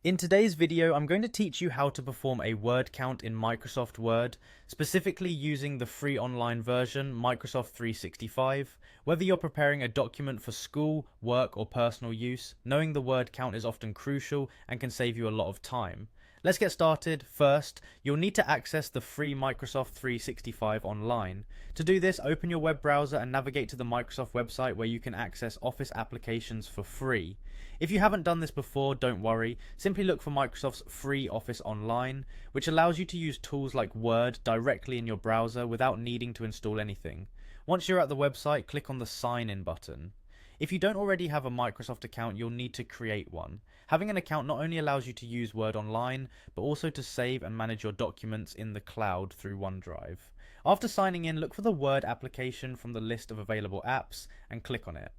In today's video, I'm going to teach you how to perform a word count in Microsoft Word, specifically using the free online version, Microsoft 365. Whether you're preparing a document for school, work, or personal use, knowing the word count is often crucial and can save you a lot of time. Let's get started. First, you'll need to access the free Microsoft 365 online. To do this, open your web browser and navigate to the Microsoft website where you can access Office applications for free. If you haven't done this before, don't worry. Simply look for Microsoft's free Office Online, which allows you to use tools like Word directly in your browser without needing to install anything. Once you're at the website, click on the Sign In button. If you don't already have a Microsoft account, you'll need to create one. Having an account not only allows you to use Word Online, but also to save and manage your documents in the cloud through OneDrive. After signing in, look for the Word application from the list of available apps and click on it.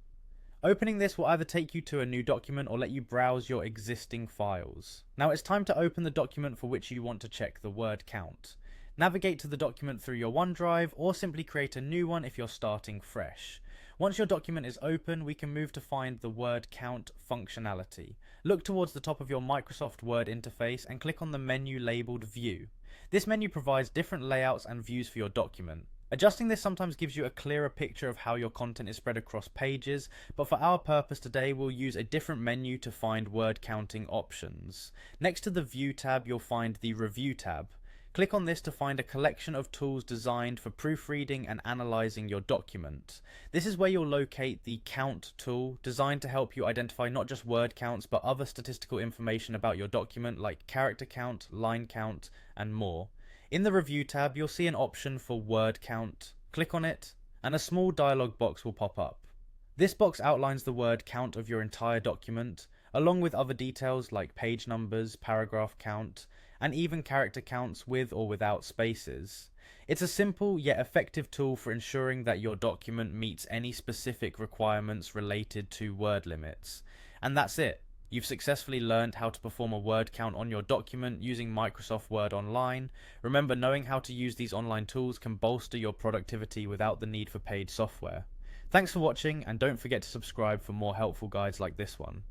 Opening this will either take you to a new document or let you browse your existing files. Now it's time to open the document for which you want to check the word count. Navigate to the document through your OneDrive or simply create a new one if you're starting fresh. Once your document is open, we can move to find the word count functionality. Look towards the top of your Microsoft Word interface and click on the menu labeled View. This menu provides different layouts and views for your document. Adjusting this sometimes gives you a clearer picture of how your content is spread across pages, but for our purpose today we'll use a different menu to find word counting options. Next to the View tab you'll find the Review tab. Click on this to find a collection of tools designed for proofreading and analysing your document. This is where you'll locate the Count tool, designed to help you identify not just word counts but other statistical information about your document like character count, line count, and more. In the Review tab, you'll see an option for word count. Click on it, and a small dialog box will pop up. This box outlines the word count of your entire document, along with other details like page numbers, paragraph count, and even character counts with or without spaces. It's a simple yet effective tool for ensuring that your document meets any specific requirements related to word limits. And that's it. You've successfully learned how to perform a word count on your document using Microsoft Word Online. Remember, knowing how to use these online tools can bolster your productivity without the need for paid software. Thanks for watching, and don't forget to subscribe for more helpful guides like this one.